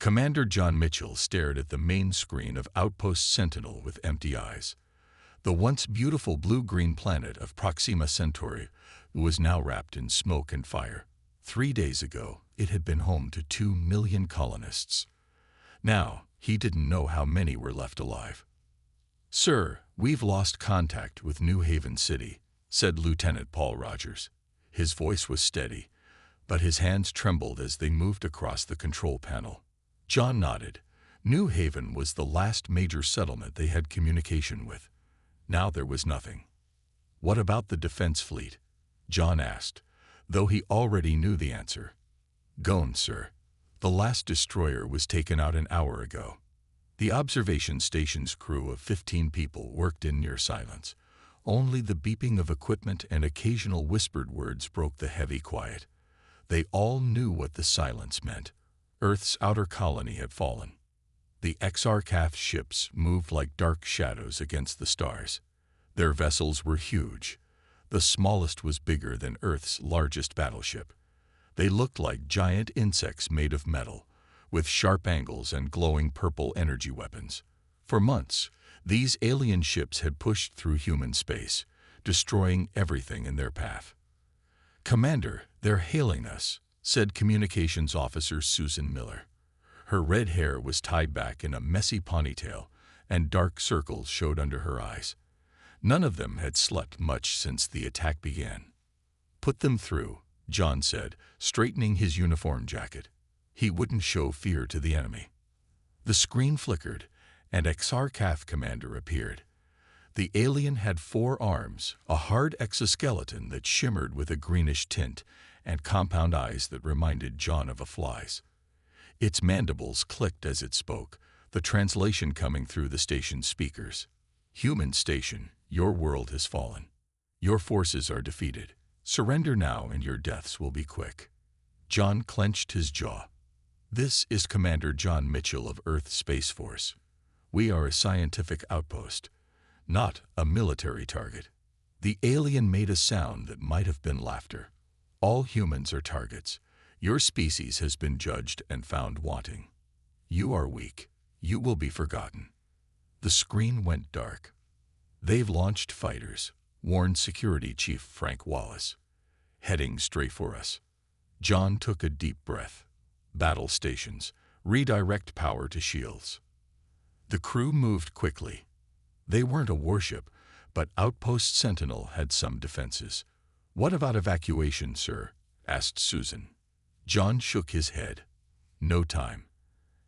Commander John Mitchell stared at the main screen of Outpost Sentinel with empty eyes. The once beautiful blue-green planet of Proxima Centauri was now wrapped in smoke and fire. 3 days ago, it had been home to 2 million colonists. Now, he didn't know how many were left alive. "Sir, we've lost contact with New Haven City," said Lieutenant Paul Rogers. His voice was steady, but his hands trembled as they moved across the control panel. John nodded. New Haven was the last major settlement they had communication with. Now there was nothing. "What about the defense fleet?" John asked, though he already knew the answer. "Gone, sir. The last destroyer was taken out an hour ago." The observation station's crew of 15 people worked in near silence. Only the beeping of equipment and occasional whispered words broke the heavy quiet. They all knew what the silence meant. Earth's outer colony had fallen. The XR-CAF ships moved like dark shadows against the stars. Their vessels were huge. The smallest was bigger than Earth's largest battleship. They looked like giant insects made of metal, with sharp angles and glowing purple energy weapons. For months, these alien ships had pushed through human space, destroying everything in their path. "Commander, they're hailing us," said Communications Officer Susan Miller. Her red hair was tied back in a messy ponytail, and dark circles showed under her eyes. None of them had slept much since the attack began. "Put them through," John said, straightening his uniform jacket. He wouldn't show fear to the enemy. The screen flickered, and XR-CAF commander appeared. The alien had 4 arms, a hard exoskeleton that shimmered with a greenish tint, and compound eyes that reminded John of a fly's. Its mandibles clicked as it spoke, the translation coming through the station's speakers. "Human station, your world has fallen. Your forces are defeated. Surrender now and your deaths will be quick." John clenched his jaw. "This is Commander John Mitchell of Earth Space Force. We are a scientific outpost, not a military target." The alien made a sound that might have been laughter. "All humans are targets. Your species has been judged and found wanting. You are weak. You will be forgotten." The screen went dark. "They've launched fighters," warned Security Chief Frank Wallace. "Heading straight for us." John took a deep breath. "Battle stations. Redirect power to shields." The crew moved quickly. They weren't a warship, but Outpost Sentinel had some defenses. "What about evacuation, sir?" asked Susan. John shook his head. "No time.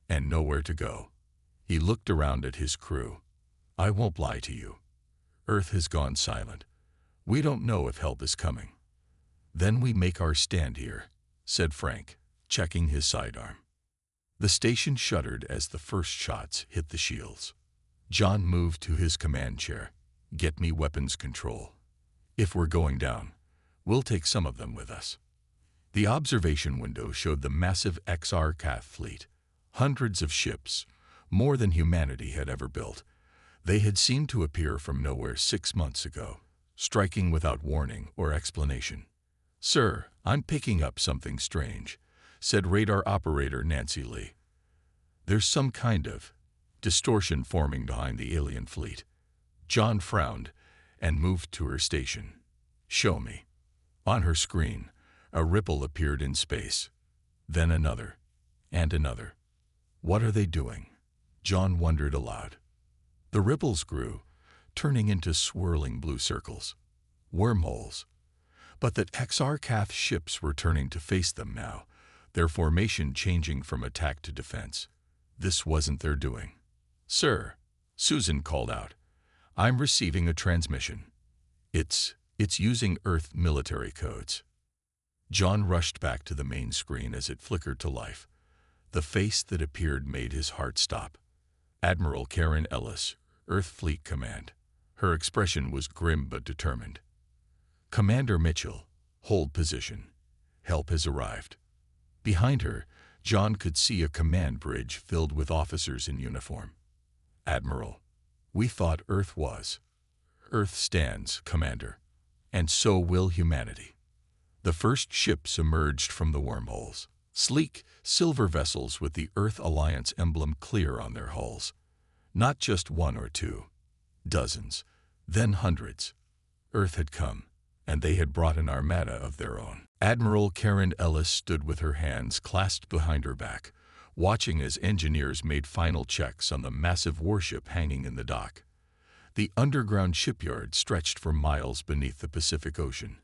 And nowhere to go." He looked around at his crew. "I won't lie to you. Earth has gone silent. We don't know if help is coming." "Then we make our stand here," said Frank, checking his sidearm. The station shuddered as the first shots hit the shields. John moved to his command chair. "Get me weapons control. If we're going down, we'll take some of them with us." The observation window showed the massive XR-CAF fleet. Hundreds of ships, more than humanity had ever built. They had seemed to appear from nowhere 6 months ago, striking without warning or explanation. "Sir, I'm picking up something strange," said radar operator Nancy Lee. "There's some kind of distortion forming behind the alien fleet." John frowned and moved to her station. "Show me." On her screen, a ripple appeared in space. Then another, and another. "What are they doing?" John wondered aloud. The ripples grew, turning into swirling blue circles. Wormholes. But the XR-CAF ships were turning to face them now, their formation changing from attack to defense. This wasn't their doing. "Sir," Susan called out, "I'm receiving a transmission. It's using Earth military codes." John rushed back to the main screen as it flickered to life. The face that appeared made his heart stop. Admiral Karen Ellis, Earth Fleet Command. Her expression was grim but determined. "Commander Mitchell, hold position. Help has arrived." Behind her, John could see a command bridge filled with officers in uniform. "Admiral, we thought Earth was." "Earth stands, Commander. And so will humanity." The first ships emerged from the wormholes. Sleek, silver vessels with the Earth Alliance emblem clear on their hulls. Not just one or two. Dozens. Then hundreds. Earth had come, and they had brought an armada of their own. Admiral Karen Ellis stood with her hands clasped behind her back, watching as engineers made final checks on the massive warship hanging in the dock. The underground shipyard stretched for miles beneath the Pacific Ocean,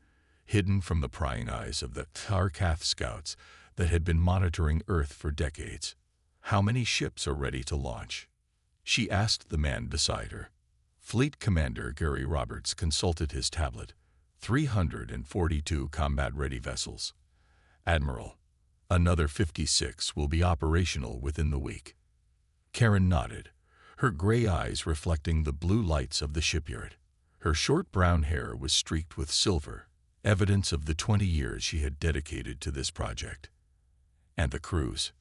hidden from the prying eyes of the Tarkath scouts that had been monitoring Earth for decades. "How many ships are ready to launch?" she asked the man beside her. Fleet Commander Gary Roberts consulted his tablet. 342 combat-ready vessels. "Admiral, another 56 will be operational within the week." Karen nodded, her gray eyes reflecting the blue lights of the shipyard. Her short brown hair was streaked with silver, evidence of the 20 years she had dedicated to this project. And the crews?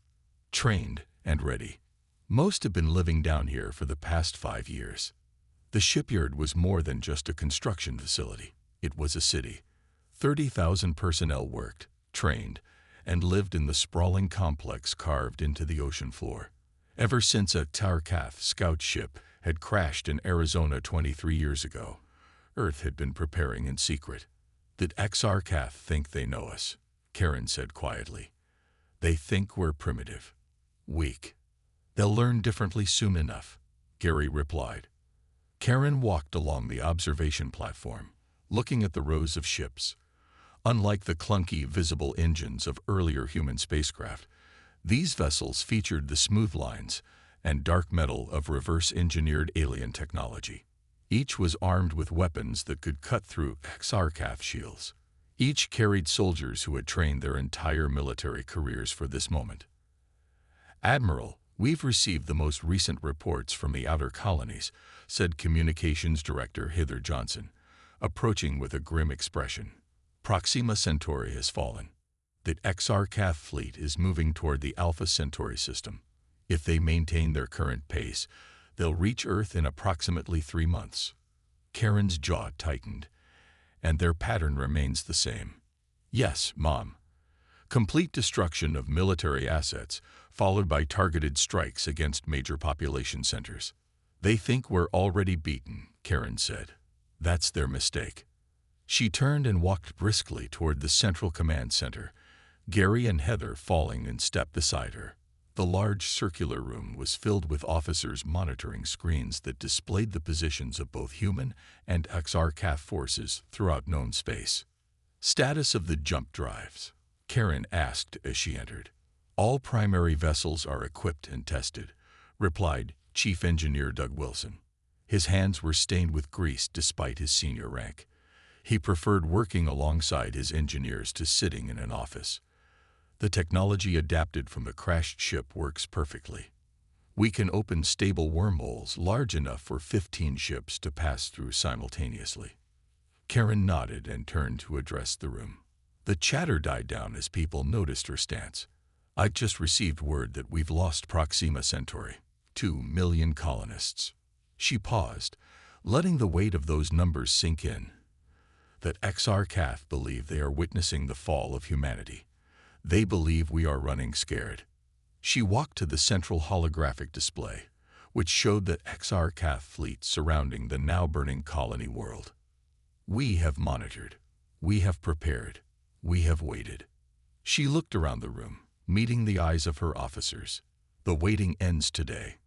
Trained and ready. Most have been living down here for the past 5 years. The shipyard was more than just a construction facility. It was a city. 30,000 personnel worked, trained, and lived in the sprawling complex carved into the ocean floor. Ever since a Tarkath scout ship had crashed in Arizona 23 years ago, Earth had been preparing in secret. "Did Xarkath think they know us?" Karen said quietly. "They think we're primitive. Weak. They'll learn differently soon enough," Gary replied. Karen walked along the observation platform, looking at the rows of ships. Unlike the clunky, visible engines of earlier human spacecraft, these vessels featured the smooth lines and dark metal of reverse-engineered alien technology. Each was armed with weapons that could cut through Xarkath shields. Each carried soldiers who had trained their entire military careers for this moment. "Admiral, we've received the most recent reports from the outer colonies," said Communications Director Heather Johnson, approaching with a grim expression. "Proxima Centauri has fallen. The Xarkath fleet is moving toward the Alpha Centauri system. If they maintain their current pace, they'll reach Earth in approximately 3 months." Karen's jaw tightened, and their pattern remains the same. "Yes, Mom. Complete destruction of military assets, followed by targeted strikes against major population centers. They think we're already beaten," Karen said. "That's their mistake." She turned and walked briskly toward the Central Command Center, Gary and Heather falling in step beside her. The large circular room was filled with officers monitoring screens that displayed the positions of both human and Xarkath forces throughout known space. "Status of the jump drives?" Karen asked as she entered. "All primary vessels are equipped and tested," replied Chief Engineer Doug Wilson. His hands were stained with grease despite his senior rank. He preferred working alongside his engineers to sitting in an office. "The technology adapted from the crashed ship works perfectly. We can open stable wormholes large enough for 15 ships to pass through simultaneously." Karen nodded and turned to address the room. The chatter died down as people noticed her stance. "I just received word that we've lost Proxima Centauri, 2 million colonists." She paused, letting the weight of those numbers sink in. "That Xarkath believe they are witnessing the fall of humanity. They believe we are running scared." She walked to the central holographic display, which showed the Xarkath fleet surrounding the now-burning colony world. "We have monitored. We have prepared. We have waited." She looked around the room, meeting the eyes of her officers. "The waiting ends today."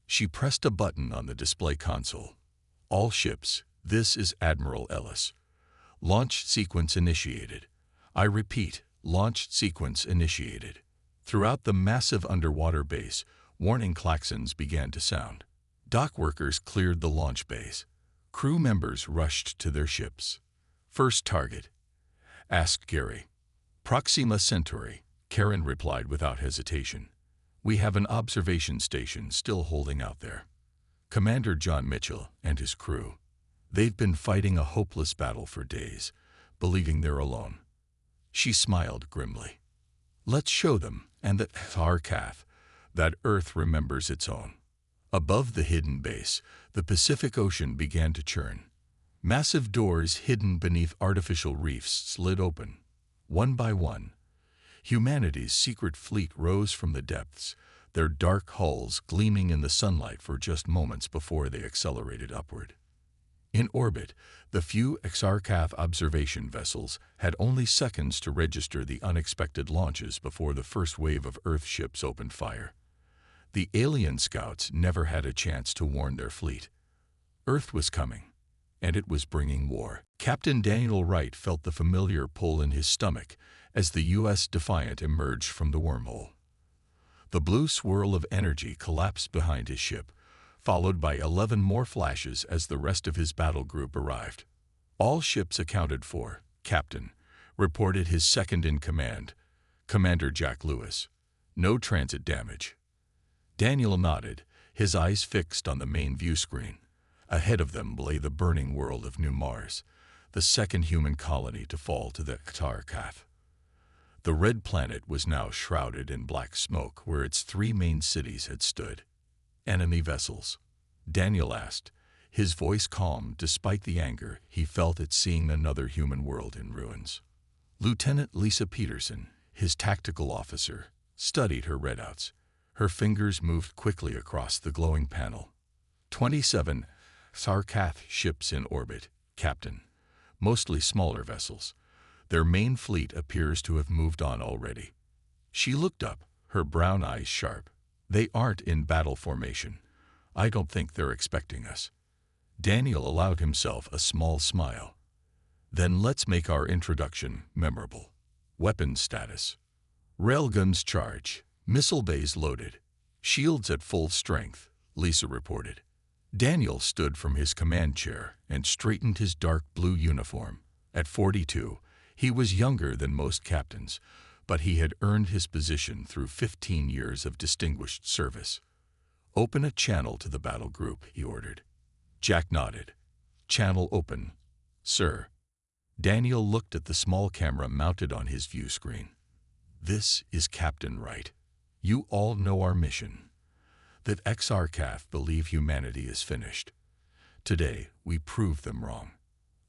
She pressed a button on the display console. "All ships, this is Admiral Ellis. Launch sequence initiated. I repeat, launch sequence initiated." Throughout the massive underwater base, warning klaxons began to sound. Dock workers cleared the launch bays. Crew members rushed to their ships. "First target?" asked Gary. "Proxima Centauri," Karen replied without hesitation. "We have an observation station still holding out there. Commander John Mitchell and his crew. They've been fighting a hopeless battle for days, believing they're alone." She smiled grimly. "Let's show them, and that Xarkath, that Earth remembers its own." Above the hidden base, the Pacific Ocean began to churn. Massive doors hidden beneath artificial reefs slid open. One by one, Humanity's secret fleet rose from the depths, their dark hulls gleaming in the sunlight for just moments before they accelerated upward. In orbit, the few XRCAF observation vessels had only seconds to register the unexpected launches before the first wave of Earth ships opened fire. The alien scouts never had a chance to warn their fleet. Earth was coming, and it was bringing war. Captain Daniel Wright felt the familiar pull in his stomach as the U.S. Defiant emerged from the wormhole. The blue swirl of energy collapsed behind his ship, followed by 11 more flashes as the rest of his battle group arrived. All ships accounted for, Captain, reported his second-in-command, Commander Jack Lewis. No transit damage. Daniel nodded, his eyes fixed on the main view screen. Ahead of them lay the burning world of New Mars, the second human colony to fall to the XRCAF. The red planet was now shrouded in black smoke where its 3 main cities had stood. Enemy vessels? Daniel asked, his voice calm despite the anger he felt at seeing another human world in ruins. Lieutenant Lisa Peterson, his tactical officer, studied her readouts. Her fingers moved quickly across the glowing panel. 27 XRCAF ships in orbit, Captain. Mostly smaller vessels. Their main fleet appears to have moved on already. She looked up, her brown eyes sharp. They aren't in battle formation. I don't think they're expecting us. Daniel allowed himself a small smile. Then let's make our introduction memorable. Weapons status. Railguns charge. Missile bays loaded. Shields at full strength, Lisa reported. Daniel stood from his command chair and straightened his dark blue uniform. At 42, he was younger than most captains, but he had earned his position through 15 years of distinguished service. Open a channel to the battle group, he ordered. Jack nodded. Channel open, sir. Daniel looked at the small camera mounted on his view screen. This is Captain Wright. You all know our mission. That XRCAF believe humanity is finished. Today, we prove them wrong.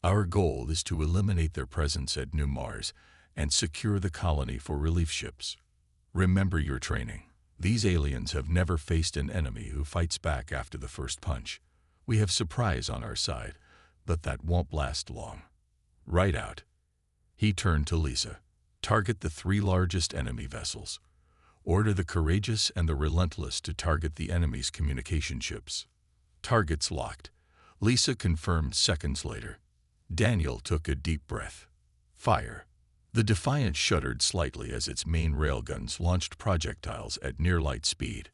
Our goal is to eliminate their presence at New Mars and secure the colony for relief ships. Remember your training. These aliens have never faced an enemy who fights back after the first punch. We have surprise on our side, but that won't last long. Right out. He turned to Lisa. Target the 3 largest enemy vessels. Order the courageous and the relentless to target the enemy's communication ships. Targets locked. Lisa confirmed seconds later. Daniel took a deep breath. Fire. The Defiant shuddered slightly as its main railguns launched projectiles at near-light speed.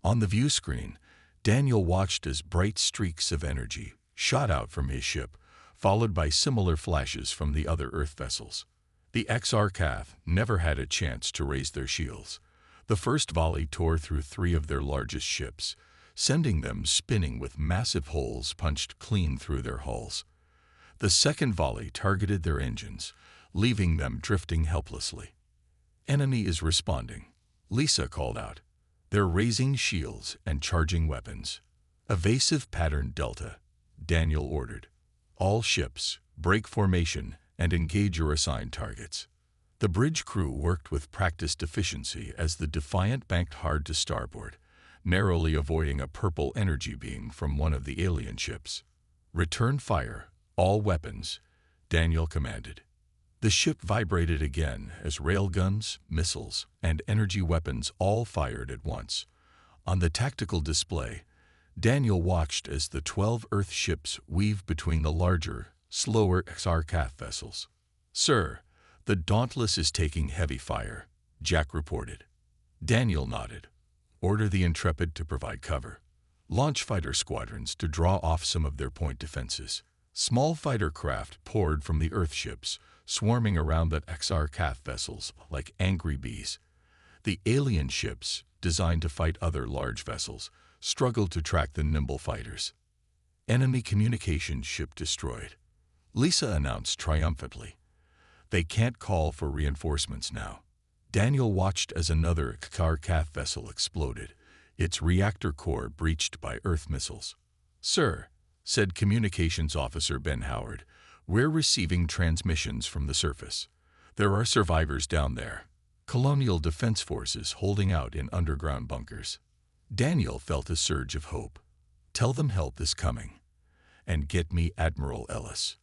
On the view screen, Daniel watched as bright streaks of energy shot out from his ship, followed by similar flashes from the other Earth vessels. The XRCAF never had a chance to raise their shields. The first volley tore through 3 of their largest ships, sending them spinning with massive holes punched clean through their hulls. The second volley targeted their engines, leaving them drifting helplessly. Enemy is responding, Lisa called out. They're raising shields and charging weapons. Evasive pattern Delta, Daniel ordered. All ships, break formation and engage your assigned targets. The bridge crew worked with practiced efficiency as the Defiant banked hard to starboard, narrowly avoiding a purple energy beam from one of the alien ships. Return fire, all weapons, Daniel commanded. The ship vibrated again as railguns, missiles, and energy weapons all fired at once. On the tactical display, Daniel watched as the 12 Earth ships weaved between the larger, slower XRCAF vessels. Sir, the Dauntless is taking heavy fire, Jack reported. Daniel nodded. Order the Intrepid to provide cover. Launch fighter squadrons to draw off some of their point defenses. Small fighter craft poured from the Earth ships, swarming around the XRCAF vessels like angry bees. The alien ships, designed to fight other large vessels, struggled to track the nimble fighters. Enemy communication ship destroyed, Lisa announced triumphantly. They can't call for reinforcements now. Daniel watched as another XRCAF vessel exploded, its reactor core breached by Earth missiles. Sir, said Communications Officer Ben Howard, we're receiving transmissions from the surface. There are survivors down there. colonial defense forces holding out in underground bunkers. Daniel felt a surge of hope. Tell them help is coming. And get me Admiral Ellis.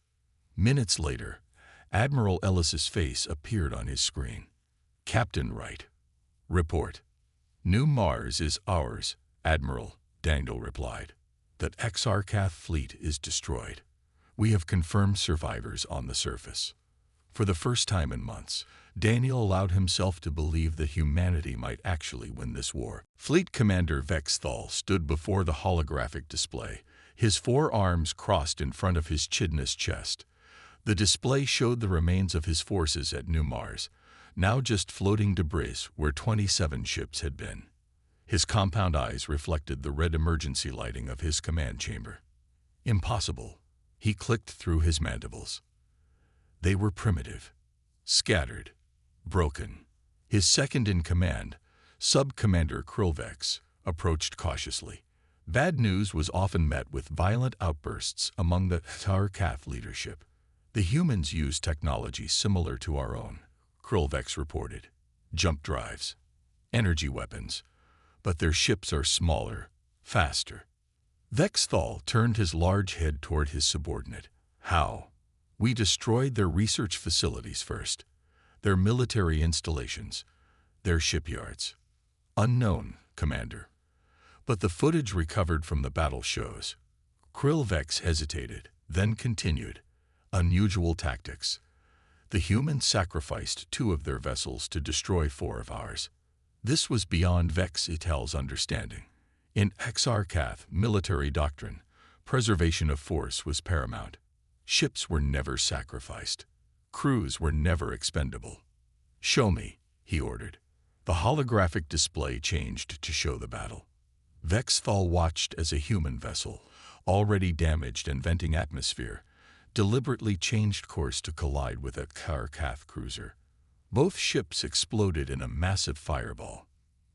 Minutes later, Admiral Ellis's face appeared on his screen. Captain Wright. Report. New Mars is ours, Admiral, Daniel replied. That Exarchath fleet is destroyed. We have confirmed survivors on the surface. For the first time in months, Daniel allowed himself to believe that humanity might actually win this war. Fleet Commander Vexthal stood before the holographic display, his 4 arms crossed in front of his chinless chest. The display showed the remains of his forces at New Mars, now just floating debris where 27 ships had been. His compound eyes reflected the red emergency lighting of his command chamber. Impossible. He clicked through his mandibles. They were primitive, scattered, broken. His second-in-command, Sub-Commander Krillvex, approached cautiously. Bad news was often met with violent outbursts among the Exarchath leadership. The humans use technology similar to our own, Krillvex reported. Jump drives, energy weapons, but their ships are smaller, faster. Vexthal turned his large head toward his subordinate. How? We destroyed their research facilities first, their military installations, their shipyards. Unknown, Commander. But the footage recovered from the battle shows. Krillvex hesitated, then continued. Unusual tactics. The humans sacrificed 2 of their vessels to destroy 4 of ours. This was beyond Vex-Ital's understanding. In Exarchath military doctrine, preservation of force was paramount. Ships were never sacrificed. Crews were never expendable. Show me, he ordered. The holographic display changed to show the battle. Vexthal watched as a human vessel, already damaged and venting atmosphere, deliberately changed course to collide with a Exarchath cruiser. Both ships exploded in a massive fireball.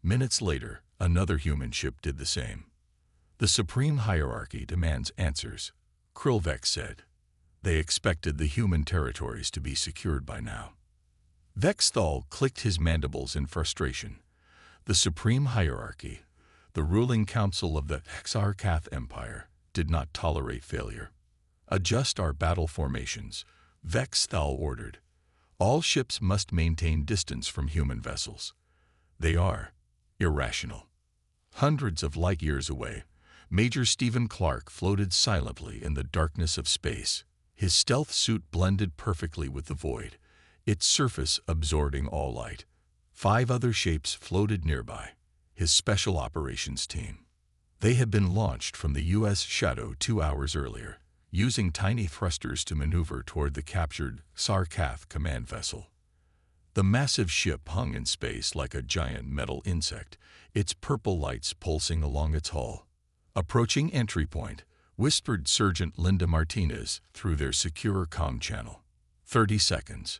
Minutes later, another human ship did the same. The Supreme Hierarchy demands answers, Krillvex said. They expected the human territories to be secured by now. Vexthal clicked his mandibles in frustration. The Supreme Hierarchy, the ruling council of the Exarchath Empire, did not tolerate failure. Adjust our battle formations, Vexthal ordered. All ships must maintain distance from human vessels. They are irrational. Hundreds of light years away, Major Stephen Clark floated silently in the darkness of space. His stealth suit blended perfectly with the void, its surface absorbing all light. 5 other shapes floated nearby, his special operations team. They had been launched from the U.S. Shadow 2 hours earlier, using tiny thrusters to maneuver toward the captured Exarchath command vessel. The massive ship hung in space like a giant metal insect, its purple lights pulsing along its hull. Approaching entry point, whispered Sergeant Linda Martinez through their secure comm channel. 30 seconds.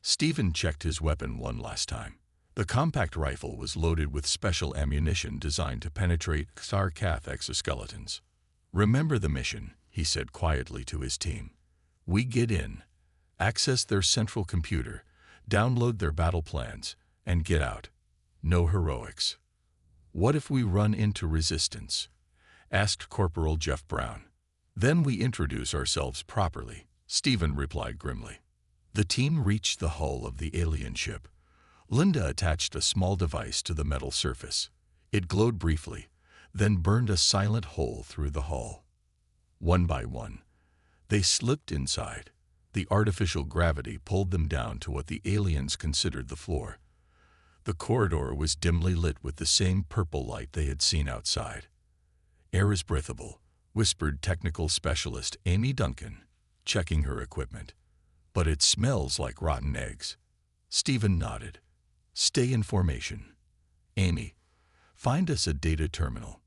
Stephen checked his weapon one last time. The compact rifle was loaded with special ammunition designed to penetrate Exarchath exoskeletons. Remember the mission, he said quietly to his team. We get in, access their central computer, download their battle plans, and get out. No heroics. What if we run into resistance? Asked Corporal Jeff Brown. Then we introduce ourselves properly, Stephen replied grimly. The team reached the hull of the alien ship. Linda attached a small device to the metal surface. It glowed briefly, then burned a silent hole through the hull. One by one, they slipped inside. The artificial gravity pulled them down to what the aliens considered the floor. The corridor was dimly lit with the same purple light they had seen outside. Air is breathable, whispered technical specialist Amy Duncan, checking her equipment. But it smells like rotten eggs. Stephen nodded. Stay in formation. Amy, find us a data terminal.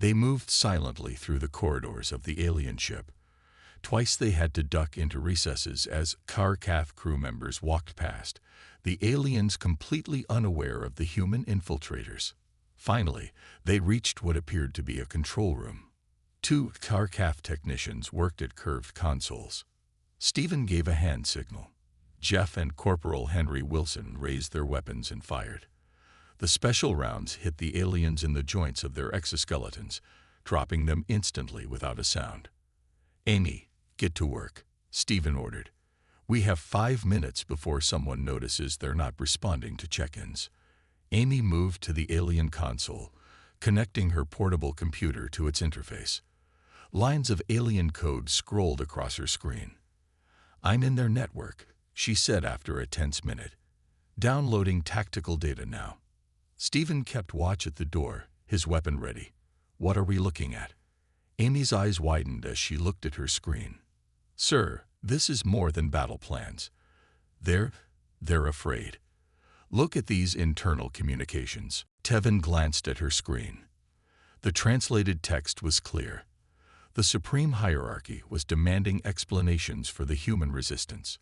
They moved silently through the corridors of the alien ship. Twice they had to duck into recesses as Exarchath crew members walked past, the aliens completely unaware of the human infiltrators. Finally, they reached what appeared to be a control room. 2 Exarchath technicians worked at curved consoles. Stephen gave a hand signal. Jeff and Corporal Henry Wilson raised their weapons and fired. The special rounds hit the aliens in the joints of their exoskeletons, dropping them instantly without a sound. "Amy, get to work," Stephen ordered. "We have 5 minutes before someone notices they're not responding to check-ins." Amy moved to the alien console, connecting her portable computer to its interface. Lines of alien code scrolled across her screen. "I'm in their network," she said after a tense minute. "Downloading tactical data now." Stephen kept watch at the door, his weapon ready. "What are we looking at?" Amy's eyes widened as she looked at her screen. "Sir, this is more than battle plans. They're afraid. Look at these internal communications." Tevin glanced at her screen. The translated text was clear. The Supreme Hierarchy was demanding explanations for the human resistance.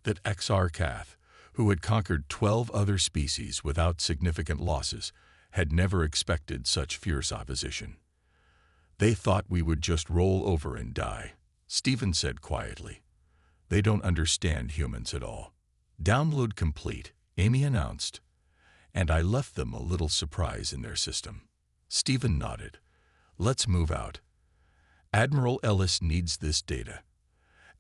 That Exarchath, who had conquered 12 other species without significant losses, had never expected such fierce opposition. "They thought we would just roll over and die," Stephen said quietly. "They don't understand humans at all." "Download complete," Amy announced, "and I left them a little surprise in their system." Stephen nodded. "Let's move out. Admiral Ellis needs this data."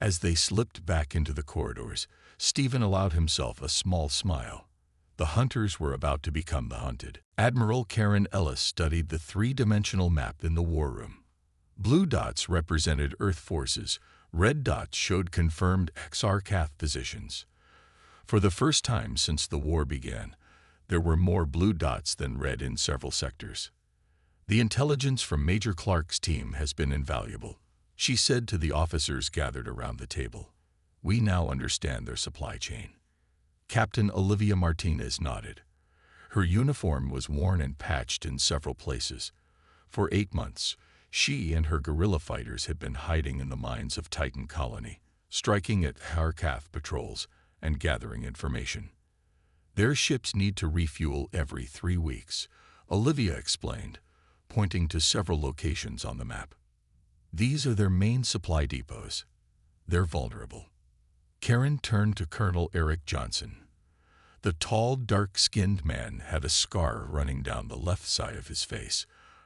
As they slipped back into the corridors, Stephen allowed himself a small smile. The hunters were about to become the hunted. Admiral Karen Ellis studied the three-dimensional map in the war room. Blue dots represented Earth forces, red dots showed confirmed Exarchath positions. For the first time since the war began, there were more blue dots than red in several sectors. "The intelligence from Major Clark's team has been invaluable," she said to the officers gathered around the table. "We now understand their supply chain." Captain Olivia Martinez nodded. Her uniform was worn and patched in several places. For 8 months, she and her guerrilla fighters had been hiding in the mines of Titan Colony, striking at Harkath patrols and gathering information. "Their ships need to refuel every 3 weeks," Olivia explained, pointing to several locations on the map. "These are their main supply depots. They're vulnerable." Karen turned to Colonel Eric Johnson. The tall, dark-skinned man had a scar running down the left side of his face,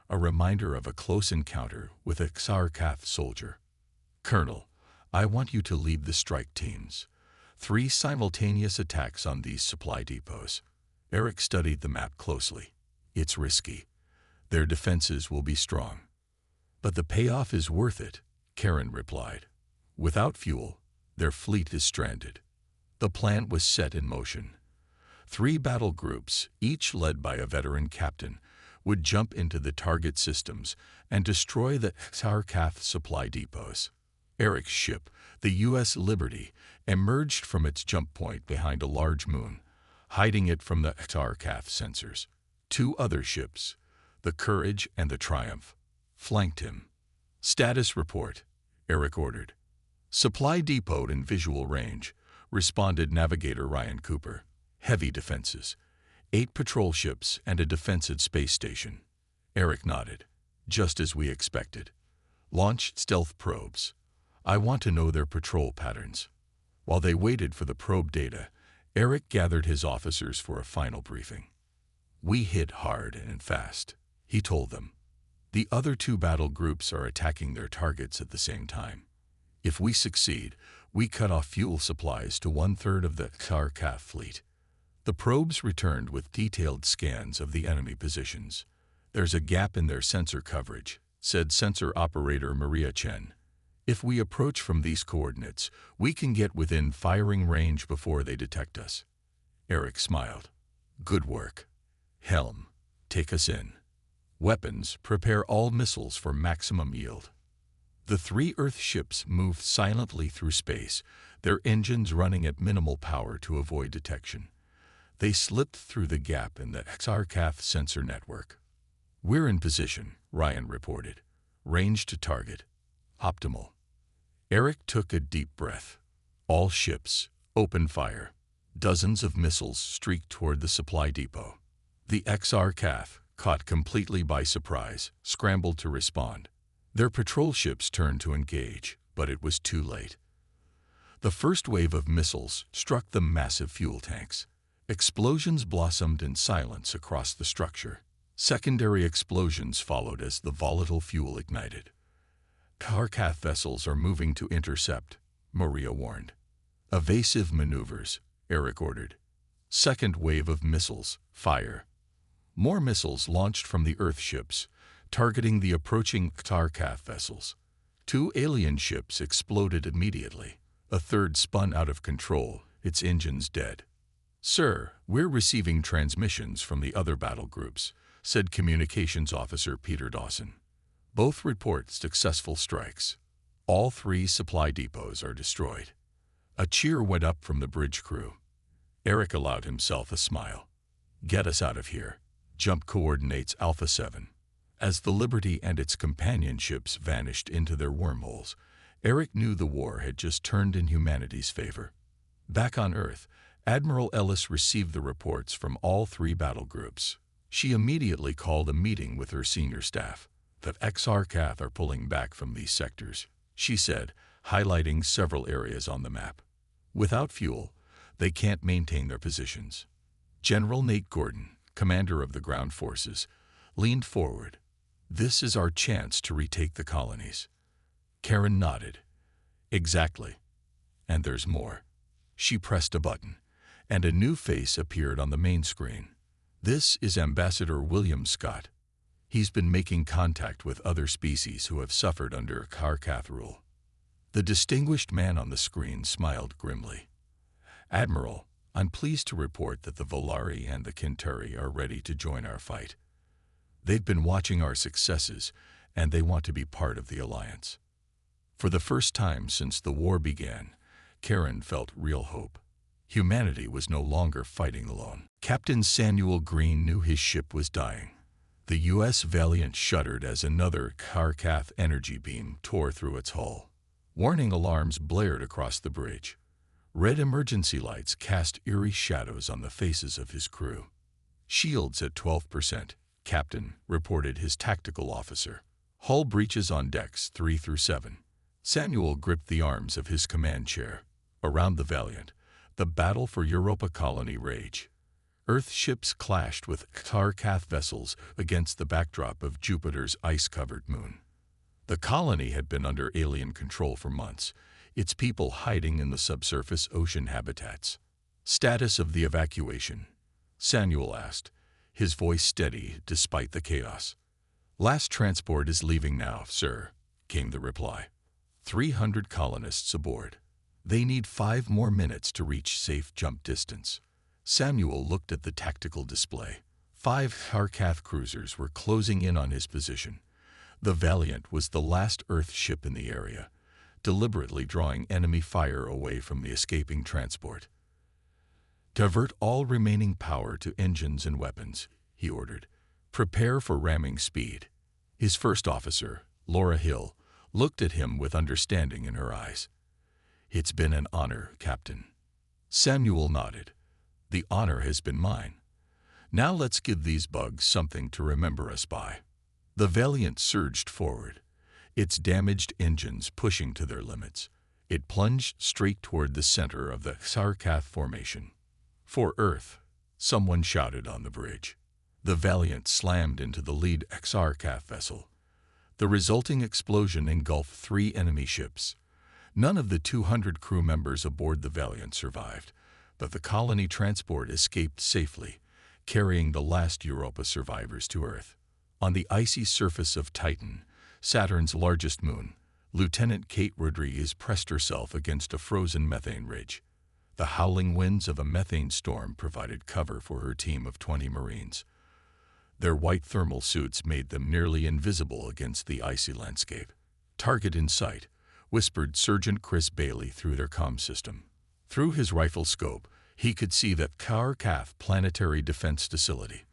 a reminder of a close encounter with a Xarkath soldier. "Colonel, I want you to lead the strike teams. 3 simultaneous attacks on these supply depots." Eric studied the map closely. "It's risky. Their defenses will be strong. But the payoff is worth it," Karen replied. "Without fuel, their fleet is stranded." The plan was set in motion. 3 battle groups, each led by a veteran captain, would jump into the target systems and destroy the Xarkath supply depots. Eric's ship, the U.S. Liberty, emerged from its jump point behind a large moon, hiding it from the Xarkath sensors. 2 other ships, the Courage and the Triumph, flanked him. "Status report," Eric ordered. "Supply depot in visual range," responded Navigator Ryan Cooper. "Heavy defenses. 8 patrol ships and a defensive space station." Eric nodded. "Just as we expected. Launch stealth probes. I want to know their patrol patterns." While they waited for the probe data, Eric gathered his officers for a final briefing. "We hit hard and fast," he told them. "The other 2 battle groups are attacking their targets at the same time. If we succeed, we cut off fuel supplies to 1/3 of the Xarkath fleet." The probes returned with detailed scans of the enemy positions. "There's a gap in their sensor coverage," said sensor operator Maria Chen. "If we approach from these coordinates, we can get within firing range before they detect us." Eric smiled. "Good work. Helm, take us in. Weapons, prepare all missiles for maximum yield." The 3 Earth ships moved silently through space, their engines running at minimal power to avoid detection. They slipped through the gap in the Xarkath sensor network. "We're in position," Ryan reported. "Range to target. Optimal." Eric took a deep breath. All ships, open fire. Dozens of missiles streaked toward the supply depot. The Xarkath, caught completely by surprise, scrambled to respond. Their patrol ships turned to engage, but it was too late. The first wave of missiles struck the massive fuel tanks. Explosions blossomed in silence across the structure. Secondary explosions followed as the volatile fuel ignited. Karkath vessels are moving to intercept, Maria warned. Evasive maneuvers, Eric ordered. Second wave of missiles, fire. More missiles launched from the Earth ships, targeting the approaching Karkath vessels. 2 alien ships exploded immediately. A third spun out of control, its engines dead. "Sir, we're receiving transmissions from the other battle groups," said Communications Officer Peter Dawson. "Both report successful strikes. All 3 supply depots are destroyed." A cheer went up from the bridge crew. Eric allowed himself a smile. "Get us out of here. Jump coordinates Alpha 7. As the Liberty and its companion ships vanished into their wormholes, Eric knew the war had just turned in humanity's favor. Back on Earth, Admiral Ellis received the reports from all 3 battle groups. She immediately called a meeting with her senior staff. "The Karkath are pulling back from these sectors," she said, highlighting several areas on the map. "Without fuel, they can't maintain their positions." General Nate Gordon, commander of the ground forces, leaned forward. "This is our chance to retake the colonies." Karen nodded. "Exactly. And there's more." She pressed a button, and a new face appeared on the main screen. "This is Ambassador William Scott. He's been making contact with other species who have suffered under Karkath rule." The distinguished man on the screen smiled grimly. "Admiral, I'm pleased to report that the Volari and the Kintari are ready to join our fight. They've been watching our successes, and they want to be part of the alliance." For the first time since the war began, Karen felt real hope. Humanity was no longer fighting alone. Captain Samuel Green knew his ship was dying. The U.S. Valiant shuddered as another Karkath energy beam tore through its hull. Warning alarms blared across the bridge. Red emergency lights cast eerie shadows on the faces of his crew. "Shields at 12%, Captain," reported his tactical officer. "Hull breaches on decks 3 through 7. Samuel gripped the arms of his command chair. Around the Valiant, the battle for Europa colony raged. Earth ships clashed with Karkath vessels against the backdrop of Jupiter's ice-covered moon. The colony had been under alien control for months, its people hiding in the subsurface ocean habitats. "Status of the evacuation?" Samuel asked, his voice steady despite the chaos. "Last transport is leaving now, sir," came the reply. 300 colonists aboard. They need 5 more minutes to reach safe jump distance. Samuel looked at the tactical display. 5 Karkath cruisers were closing in on his position. The Valiant was the last Earth ship in the area, deliberately drawing enemy fire away from the escaping transport. "Divert all remaining power to engines and weapons," he ordered. "Prepare for ramming speed." His first officer, Laura Hill, looked at him with understanding in her eyes. "It's been an honor, Captain." Samuel nodded. "The honor has been mine. Now let's give these bugs something to remember us by." The Valiant surged forward, its damaged engines pushing to their limits. It plunged straight toward the center of the Karkath formation. "For Earth," someone shouted on the bridge. The Valiant slammed into the lead Karkath vessel. The resulting explosion engulfed 3 enemy ships. None of the 200 crew members aboard the Valiant survived, but the colony transport escaped safely, carrying the last Europa survivors to Earth. On the icy surface of Titan, Saturn's largest moon, Lieutenant Kate Rodriguez pressed herself against a frozen methane ridge. The howling winds of a methane storm provided cover for her team of 20 Marines. Their white thermal suits made them nearly invisible against the icy landscape. "Target in sight," whispered Sergeant Chris Bailey through their comm system. Through his rifle scope, he could see the Karkath Planetary Defense Facility.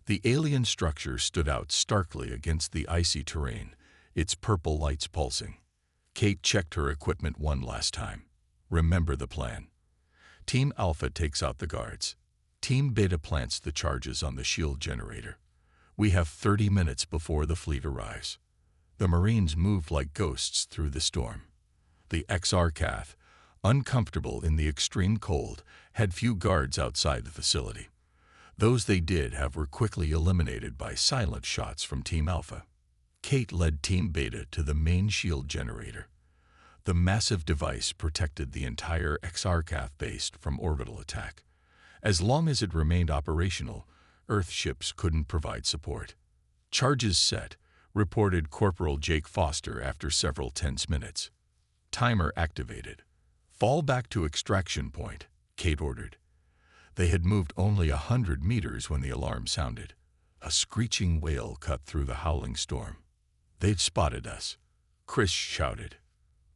The alien structure stood out starkly against the icy terrain, its purple lights pulsing. Kate checked her equipment one last time. "Remember the plan. Team Alpha takes out the guards. Team Beta plants the charges on the shield generator. We have 30 minutes before the fleet arrives." The Marines moved like ghosts through the storm. The Karkath, uncomfortable in the extreme cold, had few guards outside the facility. Those they did have were quickly eliminated by silent shots from Team Alpha. Kate led Team Beta to the main shield generator. The massive device protected the entire XRCAF base from orbital attack. As long as it remained operational, Earth ships couldn't provide support. "Charges set," reported Corporal Jake Foster after several tense minutes. "Timer activated. Fall back to extraction point," Kate ordered. They had moved only 100 meters when the alarm sounded. A screeching wail cut through the howling storm. "They'd spotted us," Chris shouted.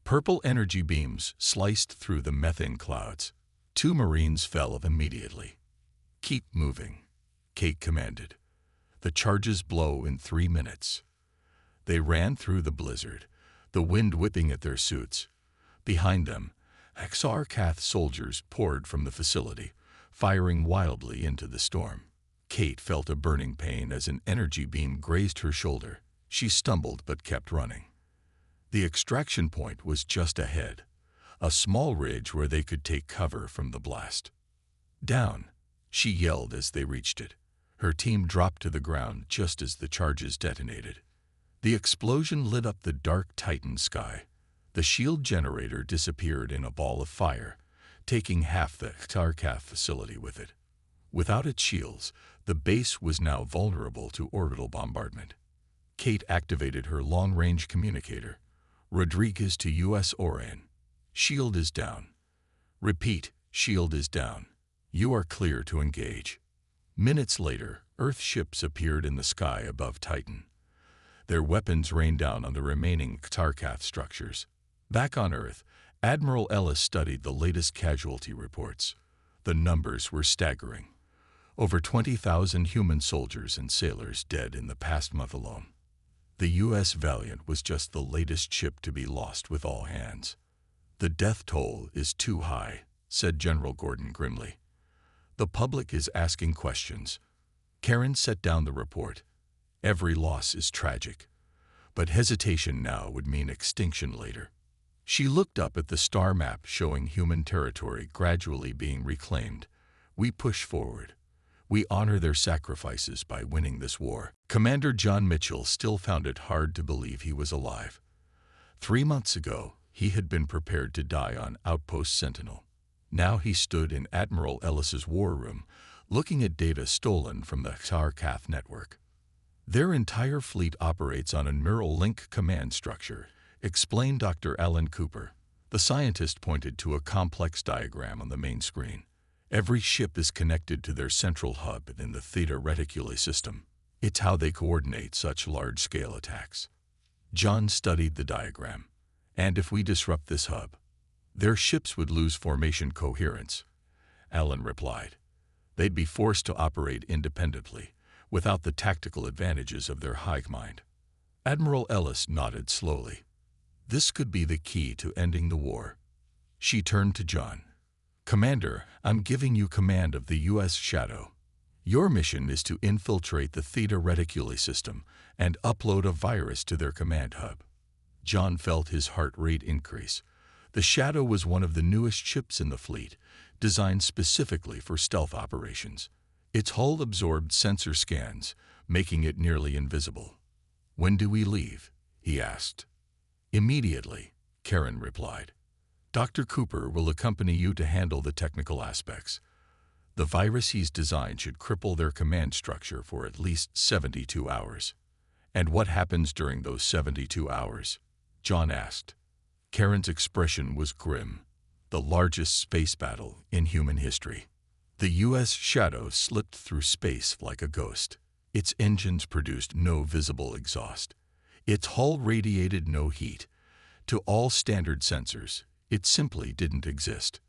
Purple energy beams sliced through the methane clouds. 2 Marines fell immediately. "Keep moving," Kate commanded. "The charges blow in 3 minutes." They ran through the blizzard, the wind whipping at their suits. Behind them, XRCAF soldiers poured from the facility, firing wildly into the storm. Kate felt a burning pain as an energy beam grazed her shoulder. She stumbled but kept running. The extraction point was just ahead, a small ridge where they could take cover from the blast. "Down," she yelled as they reached it. Her team dropped to the ground just as the charges detonated. The explosion lit up the dark Titan sky. The shield generator disappeared in a ball of fire, taking half the XRCAF facility with it. Without its shields, the base was now vulnerable to orbital bombardment. Kate activated her long-range communicator. "Rodriguez to U.S. Orion. Shield is down." "Repeat, shield is down. You are clear to engage." Minutes later, Earth ships appeared in the sky above Titan. Their weapons rained down on the remaining XRCAF structures. Back on Earth, Admiral Ellis studied the latest casualty reports. The numbers were staggering. Over 20,000 human soldiers and sailors dead in the past month alone. The U.S. Valiant was just the latest ship to be lost with all hands. "The death toll is too high," said General Gordon grimly. "The public is asking questions." Karen set down the report. "Every loss is tragic, but hesitation now would mean extinction later." She looked up at the star map showing human territory gradually being reclaimed. "We push forward. We honor their sacrifices by winning this war." Commander John Mitchell still found it hard to believe he was alive. 3 months ago, he had been prepared to die on Outpost Sentinel. Now he stood in Admiral Ellis's war room, looking at data stolen from the XRCAF network. "Their entire fleet operates on a neural link command structure," explained Dr. Alan Cooper. The scientist pointed to a complex diagram on the main screen. "Every ship is connected to their central hub in the Theta Reticuli system. It's how they coordinate such large-scale attacks." John studied the diagram. "And if we disrupt this hub, their ships would lose formation coherence," Alan replied. "They'd be forced to operate independently, without the tactical advantages of their hive mind." Admiral Ellis nodded slowly. "This could be the key to ending the war." She turned to John. "Commander, I'm giving you command of the U.S. Shadow. Your mission is to infiltrate the Theta Reticuli system and upload a virus to their command hub." John felt his heart rate increase. The Shadow was one of the newest ships in the fleet, designed specifically for stealth operations. Its hull absorbed sensor scans, making it nearly invisible. "When do we leave?" he asked. "Immediately," Karen replied. "Dr. Cooper will accompany you to handle the technical aspects. The virus he's designed should cripple their command structure for at least 72 hours. "And what happens during those 72 hours?" John asked. Karen's expression was grim. "The largest space battle in human history." The U.S. Shadow slipped through space like a ghost. Its engines produced no visible exhaust. Its hull radiated no heat. To all standard sensors, it simply didn't exist.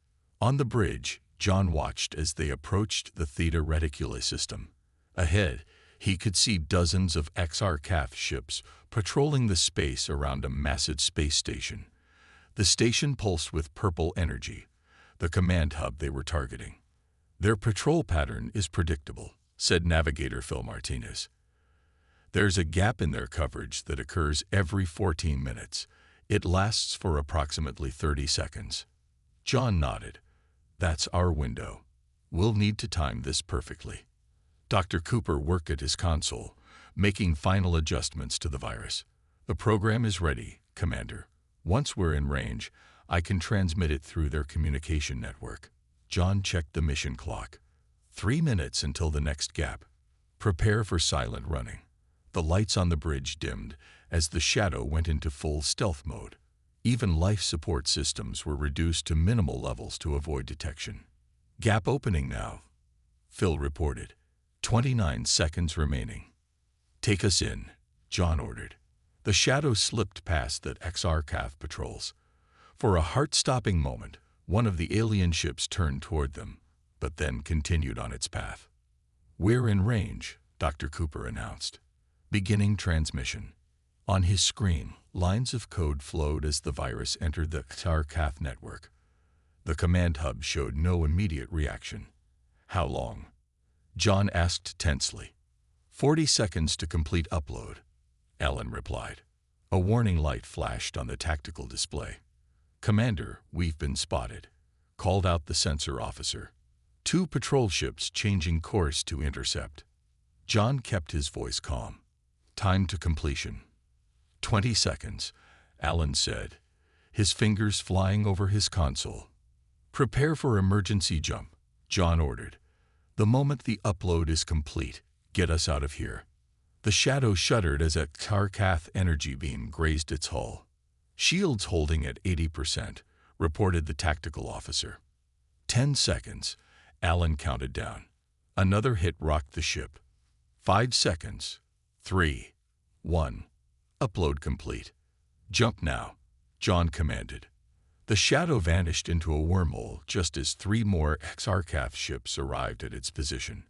On the bridge, John watched as they approached the Theta Reticuli system. Ahead, he could see dozens of XRCAF ships patrolling the space around a massive space station. The station pulsed with purple energy, the command hub they were targeting. "Their patrol pattern is predictable," said Navigator Phil Martinez. "There's a gap in their coverage that occurs every 14 minutes. It lasts for approximately 30 seconds. John nodded. That's our window. We'll need to time this perfectly. Dr. Cooper worked at his console, making final adjustments to the virus. The program is ready, Commander. Once we're in range, I can transmit it through their communication network. John checked the mission clock. 3 minutes until the next gap. Prepare for silent running. The lights on the bridge dimmed as the shadow went into full stealth mode. Even life support systems were reduced to minimal levels to avoid detection. Gap opening now, Phil reported. 29 seconds remaining. Take us in, John ordered. The shadow slipped past the XR-CAF patrols. For a heart-stopping moment, one of the alien ships turned toward them, but then continued on its path. We're in range, Dr. Cooper announced. Beginning transmission. On his screen, lines of code flowed as the virus entered the XR-CAF network. The command hub showed no immediate reaction. How long? John asked tensely. 40 seconds to complete upload, Ellen replied. A warning light flashed on the tactical display. Commander, we've been spotted, called out the sensor officer. 2 patrol ships changing course to intercept. John kept his voice calm. Time to completion. 20 seconds, Allen said, his fingers flying over his console. Prepare for emergency jump, John ordered. The moment the upload is complete, get us out of here. The shadow shuddered as a XR-CAF energy beam grazed its hull. Shields holding at 80%, reported the tactical officer. 10 seconds, Allen counted down. Another hit rocked the ship. 5 seconds. 3, 1. Upload complete. Jump now, John commanded. The shadow vanished into a wormhole just as 3 more XR-CAF ships arrived at its position.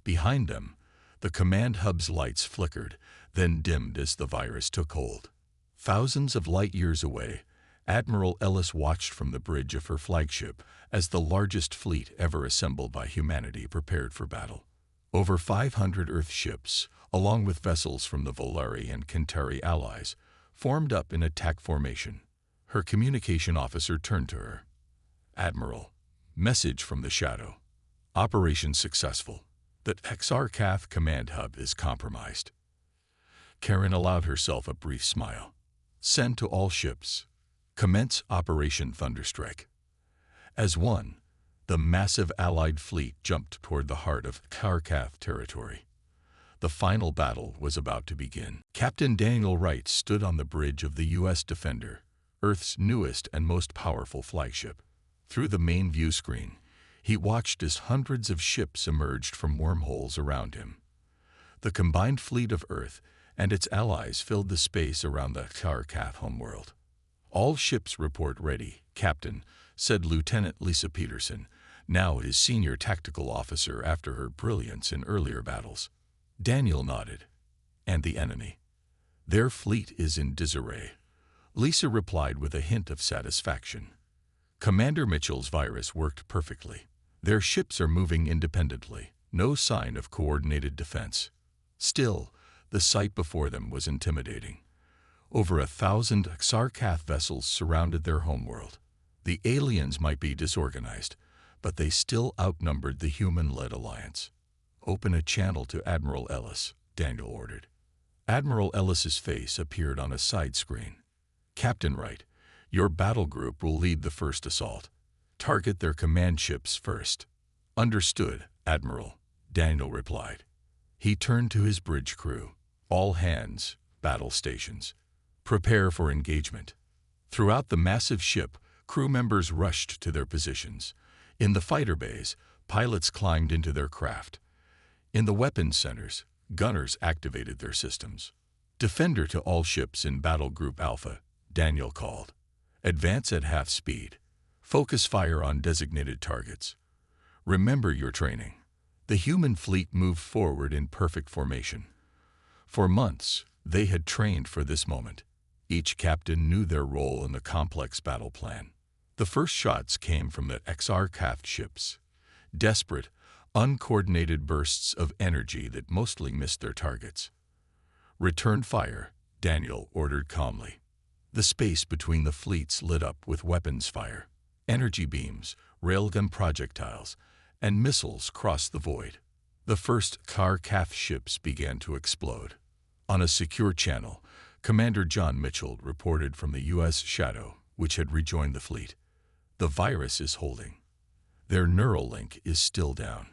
Behind them, the command hub's lights flickered, then dimmed as the virus took hold. Thousands of light years away, Admiral Ellis watched from the bridge of her flagship as the largest fleet ever assembled by humanity prepared for battle. Over 500 Earth ships, along with vessels from the Volari and Kentari allies, formed up in attack formation. Her communication officer turned to her. Admiral, message from the shadow. Operation successful. The XR-CAF command hub is compromised. Karen allowed herself a brief smile. Send to all ships. Commence Operation Thunderstrike. As one, the massive Allied fleet jumped toward the heart of XR-CAF territory. The final battle was about to begin. Captain Daniel Wright stood on the bridge of the U.S. Defender, Earth's newest and most powerful flagship. Through the main view screen, he watched as hundreds of ships emerged from wormholes around him. The combined fleet of Earth and its allies filled the space around the XR-CAF homeworld. All ships report ready, Captain, said Lieutenant Lisa Peterson, now his senior tactical officer after her brilliance in earlier battles. Daniel nodded. And the enemy? Their fleet is in disarray. Lisa replied with a hint of satisfaction. Commander Mitchell's virus worked perfectly. Their ships are moving independently, no sign of coordinated defense. Still, the sight before them was intimidating. Over 1,000 XR-CAF vessels surrounded their homeworld. The aliens might be disorganized, but they still outnumbered the human-led alliance. Open a channel to Admiral Ellis, Daniel ordered. Admiral Ellis's face appeared on a side screen. Captain Wright, your battle group will lead the first assault. Target their command ships first. Understood, Admiral, Daniel replied. He turned to his bridge crew. All hands, battle stations. Prepare for engagement. Throughout the massive ship, crew members rushed to their positions. In the fighter bays, pilots climbed into their craft. In the weapons centers, gunners activated their systems. Defender to all ships in Battle Group Alpha, Daniel called. Advance at half speed. Focus fire on designated targets. Remember your training. The human fleet moved forward in perfect formation. For months, they had trained for this moment. Each captain knew their role in the complex battle plan. The first shots came from the XR-CAF ships. Desperate, uncoordinated bursts of energy that mostly missed their targets. Return fire, Daniel ordered calmly. The space between the fleets lit up with weapons fire. Energy beams, railgun projectiles, and missiles crossed the void. The first Car-Caf ships began to explode. On a secure channel, Commander John Mitchell reported from the U.S. Shadow, which had rejoined the fleet. The virus is holding. Their neural link is still down.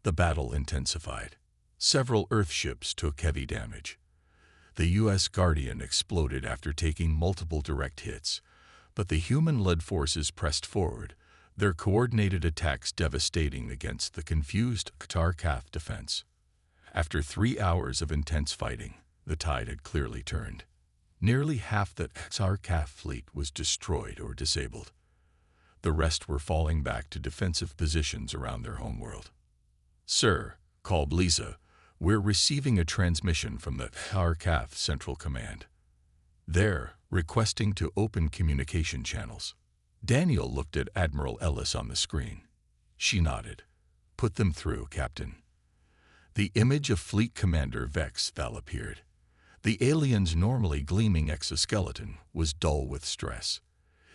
The battle intensified. Several Earth ships took heavy damage. The U.S. Guardian exploded after taking multiple direct hits, but the human-led forces pressed forward, their coordinated attacks devastating against the confused Car-Caf defense. After 3 hours of intense fighting, the tide had clearly turned. Nearly half the Car-Caf fleet was destroyed or disabled. The rest were falling back to defensive positions around their homeworld. "Sir," called Lisa, "we're receiving a transmission from the Car-Caf Central Command. They're requesting to open communication channels." Daniel looked at Admiral Ellis on the screen. She nodded. "Put them through, Captain." The image of Fleet Commander Vex Val appeared. The alien's normally gleaming exoskeleton was dull with stress.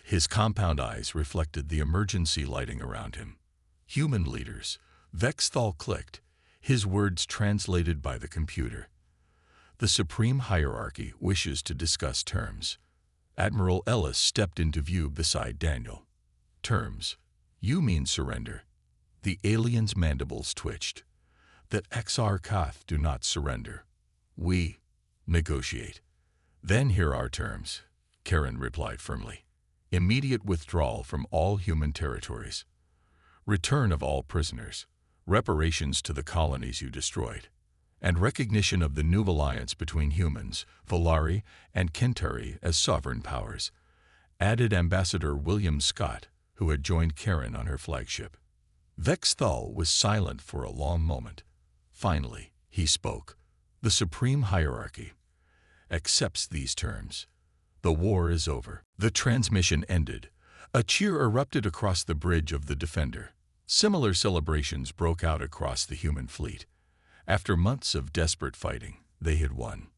His compound eyes reflected the emergency lighting around him. "Human leaders," Vex Thal clicked, his words translated by the computer. "The Supreme Hierarchy wishes to discuss terms." Admiral Ellis stepped into view beside Daniel. "Terms? You mean surrender?" The alien's mandibles twitched. "The Car-Caf do not surrender. We negotiate." "Then here are terms," Karen replied firmly. "Immediate withdrawal from all human territories. Return of all prisoners. Reparations to the colonies you destroyed. And recognition of the new alliance between humans, Volari, and Kentari as sovereign powers," added Ambassador William Scott, who had joined Karen on her flagship. Vex Thal was silent for a long moment. Finally, he spoke. "The Supreme Hierarchy accepts these terms. The war is over." The transmission ended. A cheer erupted across the bridge of the Defender. Similar celebrations broke out across the human fleet. After months of desperate fighting, they had won.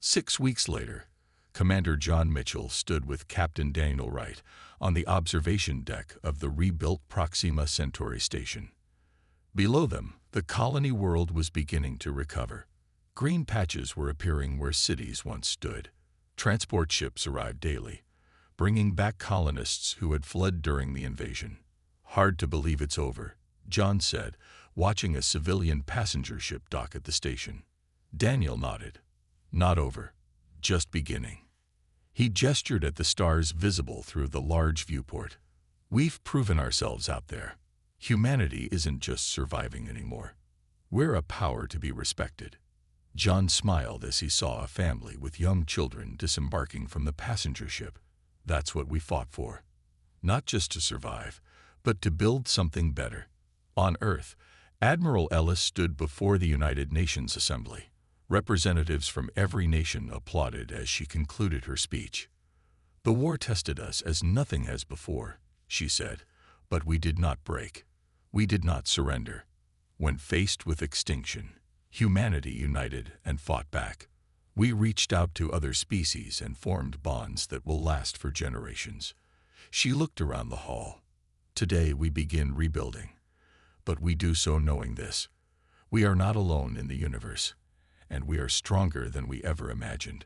6 weeks later, Commander John Mitchell stood with Captain Daniel Wright on the observation deck of the rebuilt Proxima Centauri station. Below them, the colony world was beginning to recover. Green patches were appearing where cities once stood. Transport ships arrived daily, bringing back colonists who had fled during the invasion. "Hard to believe it's over," John said, watching a civilian passenger ship dock at the station. Daniel nodded. "Not over. Just beginning." He gestured at the stars visible through the large viewport. "We've proven ourselves out there. Humanity isn't just surviving anymore. We're a power to be respected." John smiled as he saw a family with young children disembarking from the passenger ship. "That's what we fought for. Not just to survive, but to build something better." On Earth, Admiral Ellis stood before the United Nations Assembly. Representatives from every nation applauded as she concluded her speech. "The war tested us as nothing has before," she said, "but we did not break. We did not surrender. When faced with extinction, humanity united and fought back. We reached out to other species and formed bonds that will last for generations." She looked around the hall. "Today we begin rebuilding. But we do so knowing this. We are not alone in the universe, and we are stronger than we ever imagined."